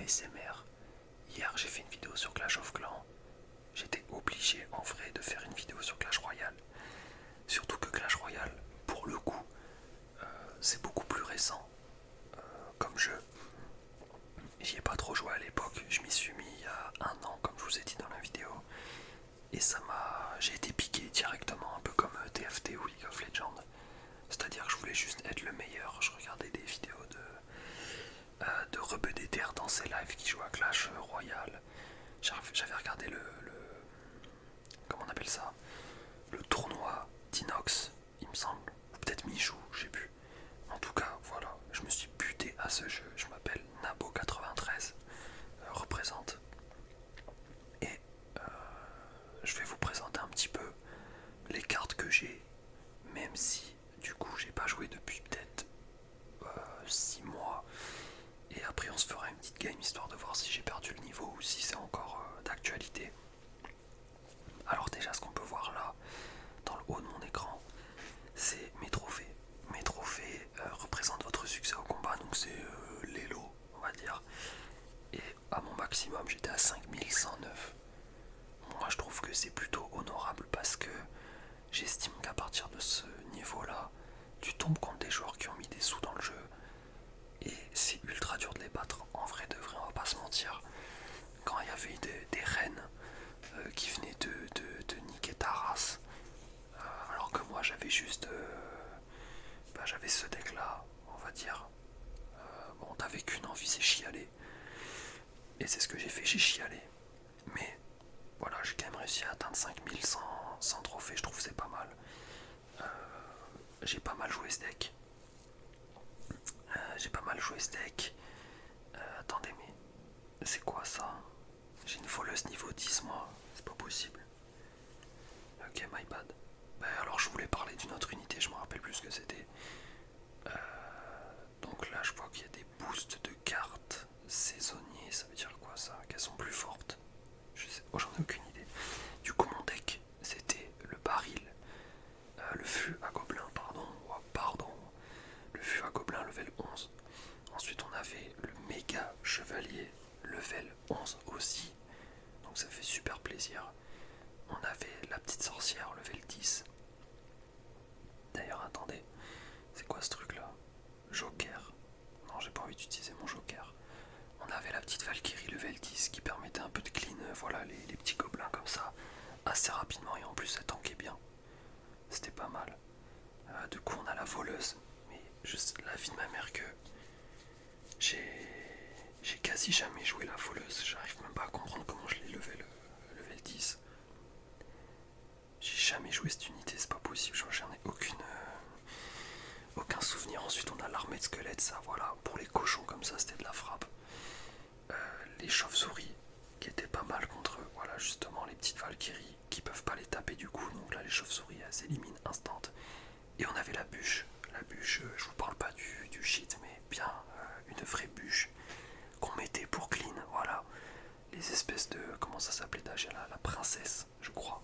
ASMR. Hier j'ai fait une vidéo sur Clash of Clans. J'étais obligé en vrai de faire une vidéo sur Clash Royale. Surtout que Clash Royale, pour le coup, c'est beaucoup plus récent comme jeu. J'y ai pas trop joué à l'époque, je m'y suis mis il y a un an comme je vous ai dit dans la vidéo. Et j'ai été piqué directement, un peu comme TFT ou League of Legends. C'est-à-dire que je voulais juste être le meilleur. Je regardais des vidéos de ReBDTR dans ses lives qui joue à Clash Royale. J'avais regardé comment on appelle ça, le tournoi d'Inox, il me semble, ou peut-être Michou, je sais plus. En tout cas, voilà, je me suis buté à ce jeu. Je m'appelle Nabo93, représente. Et je vais vous présenter un petit peu les cartes que j'ai, même si du coup j'ai pas joué depuis peut-être 6 mois. Et après on se fera une petite game histoire de voir si j'ai perdu le niveau ou si c'est encore d'actualité. Alors déjà ce qu'on peut voir là, dans le haut de mon écran, c'est mes trophées. Mes trophées représentent votre succès au combat, donc c'est les lots on va dire. Et à mon maximum j'étais à 5109. Moi je trouve que c'est plutôt honorable parce que j'estime qu'à partir de ce niveau là, tu tombes contre des joueurs qui ont mis des sous dans le jeu. Et c'est ultra dur de les battre, en vrai de vrai, on va pas se mentir. Quand il y avait des reines qui venaient de niquer ta race, alors que moi j'avais juste j'avais ce deck là, on va dire. Bon, t'avais qu'une envie, c'est chialer. Et c'est ce que j'ai fait, j'ai chialé. Mais voilà, j'ai quand même réussi à atteindre 5100 sans trophée, je trouve que c'est pas mal. J'ai pas mal joué ce deck. Attendez, mais c'est quoi ça? J'ai une voleuse niveau 10 moi, c'est pas possible. Ok, my bad. Alors je voulais parler d'une autre unité, je me rappelle plus ce que c'était. Donc là je vois qu'il y a des boosts de cartes saisonniers, ça veut dire quoi ça? Qu'elles sont plus fortes? Je sais, j'en ai aucune idée. Du coup mon deck c'était le baril, le fût à gobelin, pardon, le fût à gobelin level 11. Ensuite on avait le méga chevalier level 11 aussi, donc ça fait super plaisir. On avait la petite sorcière level 10. D'ailleurs attendez, c'est quoi ce truc là? Joker. Non, j'ai pas envie d'utiliser mon joker. On avait la petite Valkyrie level 10 qui permettait un peu de clean, voilà, les petits gobelins comme ça, assez rapidement, et en plus elle tankait bien. C'était pas mal. Du coup on a la voleuse, mais la vie de ma mère que j'ai quasi jamais joué la voleuse, j'arrive même pas à comprendre comment je l'ai levé level 10. J'ai jamais joué cette unité, c'est pas possible, j'en ai aucun souvenir. Ensuite on a l'armée de squelettes, ça voilà, pour les cochons comme ça c'était de la frappe. Les chauves-souris qui étaient pas mal contre eux, voilà justement les petites Valkyries qui peuvent pas les taper du coup, donc là les chauves-souris elles s'éliminent instant. Et on avait la bûche, je vous parle pas du shit mais bien une vraie bûche qu'on mettait pour clean, voilà. Les espèces de, comment ça s'appelait déjà, la princesse je crois.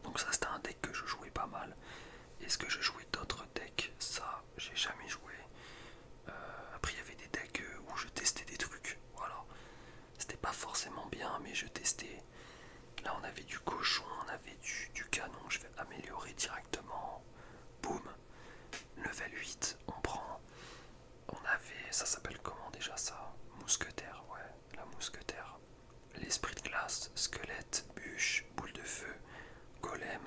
Donc ça c'était un deck que je jouais pas mal. Est-ce que je jouais d'autres decks? Ça j'ai jamais joué. Après il y avait des decks où je testais des trucs, voilà. C'était pas forcément bien mais je testais. Là on avait du cochon, on avait du canon, je vais améliorer directement. Boum. Level 8, on prend. On avait, ça s'appelle comment déjà ça? Mousquetaire, ouais, la mousquetaire. L'esprit de glace, squelette, bûche, boule de feu, golem.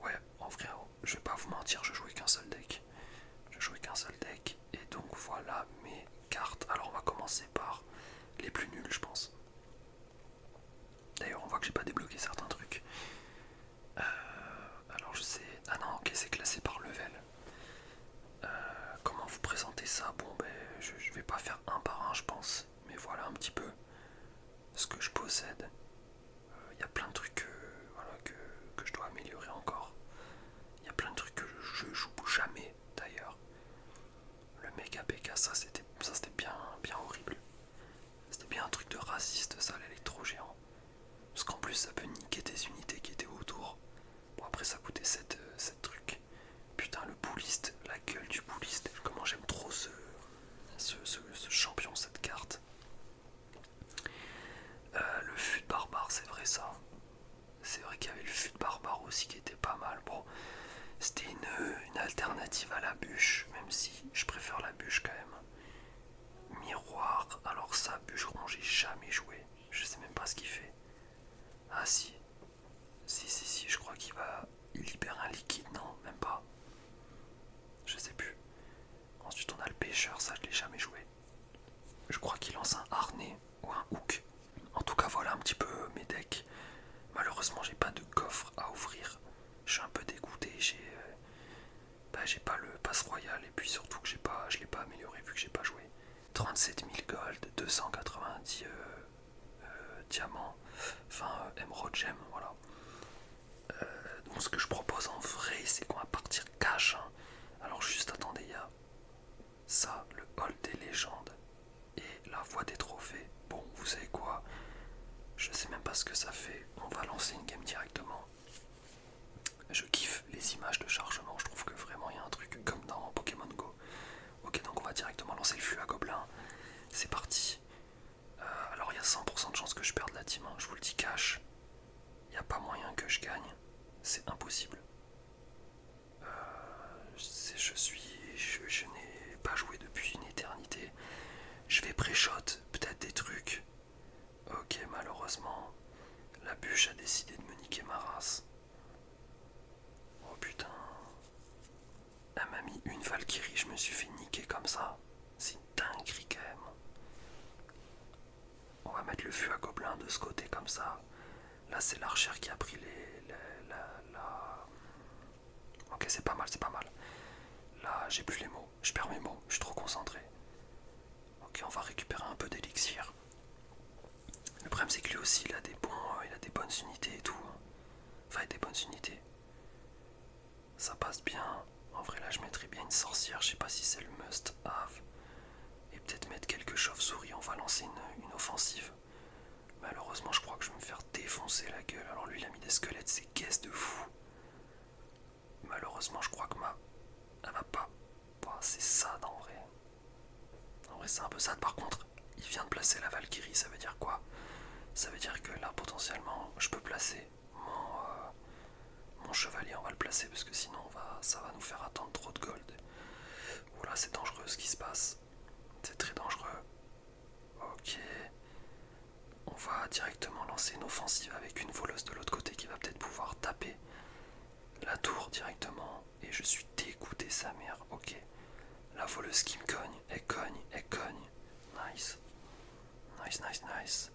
Ouais, en vrai, je vais pas vous mentir, je jouais qu'un seul deck. Et donc voilà mes cartes. Alors on va commencer par les plus nuls, je pense. D'ailleurs, on voit que j'ai pas débloqué certains trucs. Alors je sais. Ah non, ok, c'est classé par level. Comment vous présenter ça? Bon, je vais pas faire un par un, je pense. Mais voilà un petit peu ce que je possède. Il y a plein de trucs voilà, que je dois améliorer encore. Il y a plein de trucs que je joue jamais d'ailleurs. Le méga PK, ça c'était bien horrible. C'était bien un truc de alternative à la bûche, même si je préfère la bûche quand même. Miroir, alors ça, bûcheron, j'ai jamais joué. Je sais même pas ce qu'il fait. Ah si, si, je crois il libère un liquide, non, même pas. Je sais plus. Ensuite on a le pêcheur, ça je l'ai jamais joué. Je crois qu'il lance un harnais ou un hook. En tout cas voilà un petit peu mes decks. Malheureusement j'ai pas de coffre à ouvrir. Je suis un peu dégoûté, j'ai pas le pass royal et puis surtout que je l'ai pas amélioré vu que j'ai pas joué. 37 000 gold, 290 diamants, enfin émeraude gemme, voilà. Donc ce que je propose en vrai c'est qu'on va partir cash. Hein. Alors juste attendez, il y a ça, le hall des légendes et la voie des trophées. Bon, vous savez quoi? Je sais même pas ce que ça fait. On va lancer une game directement. Je kiffe les images de chargement. Je trouve que vraiment il y a un truc comme dans Pokémon Go. Ok, donc on va directement lancer le flux à gobelins. C'est parti. Alors il y a 100% de chances que je perde la team. Hein. Je vous le dis cash. Il n'y a pas moyen que je gagne. C'est impossible. Je n'ai pas joué depuis une éternité. Je vais pré-shot peut-être des trucs. Ok, malheureusement, la bûche a décidé de me niquer ma race. Oh putain. Elle m'a mis une Valkyrie, je me suis fait niquer comme ça. C'est une dinguerie quand même. On va mettre le feu à gobelin de ce côté comme ça. Là c'est l'archère qui a pris la... Ok, c'est pas mal, c'est pas mal. Là j'ai plus les mots, je perds mes mots, je suis trop concentré. Ok, on va récupérer un peu d'élixir. Le problème c'est que lui aussi il a des bonnes unités et tout. Enfin des bonnes unités. Ça passe bien. En vrai là je mettrais bien une sorcière, je sais pas si c'est le must have. Et peut-être mettre quelques chauves-souris, on va lancer une offensive. Malheureusement je crois que je vais me faire défoncer la gueule. Alors lui il a mis des squelettes, c'est guess de fou. Malheureusement je crois que elle va pas. Bah, c'est sad en vrai. En vrai c'est un peu sad. Par contre il vient de placer la Valkyrie, ça veut dire quoi? Ça veut dire que là potentiellement je peux placer mon chevalier, on va le placer parce que sinon ça va nous faire attendre trop de gold. Oula c'est dangereux ce qui se passe. C'est très dangereux. Ok. On va directement lancer une offensive avec une voleuse de l'autre côté qui va peut-être pouvoir taper la tour directement. Et je suis dégoûté sa mère. Ok. La voleuse qui me cogne. Elle cogne, elle cogne. Nice. Nice.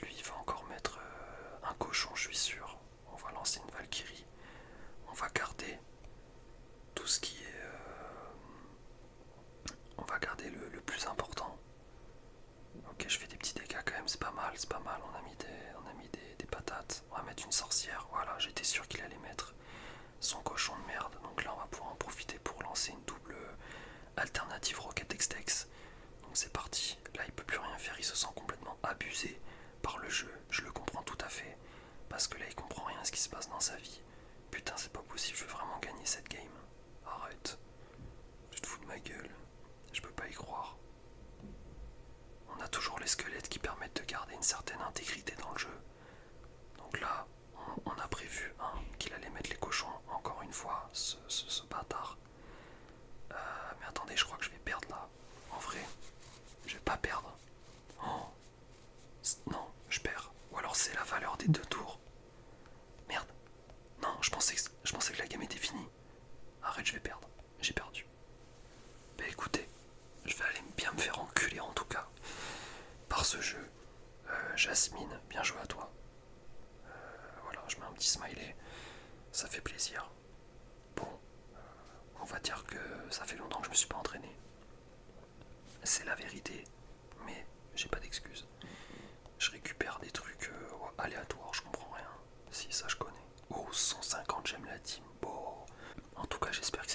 Lui il va encore mettre un cochon je suis sûr. On va lancer une Valkyrie. On va garder tout ce qui est... on va garder le plus important. Ok, je fais des petits dégâts quand même, c'est pas mal. On a mis des patates. On va mettre une sorcière. Voilà, j'étais sûr qu'il allait mettre son cochon de merde. Donc là, on va pouvoir en profiter pour lancer une double alternative Rocket Extex. Donc c'est parti. Là, il peut plus rien faire. Il se sent complètement abusé par le jeu. Je le comprends tout à fait. Parce que là, il comprend rien à ce qui se passe dans sa vie. Putain, c'est pas possible. Je veux vraiment gagner cette game. Arrête. Tu te fous de ma gueule. Je peux pas y croire. On a toujours les squelettes qui permettent de garder une certaine intégrité dans le jeu. Donc là, on a prévu qu'il allait mettre les cochons encore une fois, ce bâtard. Mais attendez, je crois que je vais perdre là. En vrai, je vais pas perdre. Oh, non, je perds. Ou alors c'est la valeur des 2 tours. Merde. Non, je pensais que la game était finie. Arrête, je vais perdre. J'ai perdu. Bah écoutez, je vais aller bien me faire enculer en tout cas par ce jeu. Jasmine, bien joué à toi. Voilà, je mets un petit smiley, ça fait plaisir. Bon, on va dire que ça fait longtemps que je me suis pas entraîné. C'est la vérité, mais j'ai pas d'excuses. Je récupère des trucs aléatoires, je comprends rien. Si, ça je connais. Oh, 150, j'aime la team. Bon, en tout cas, j'espère que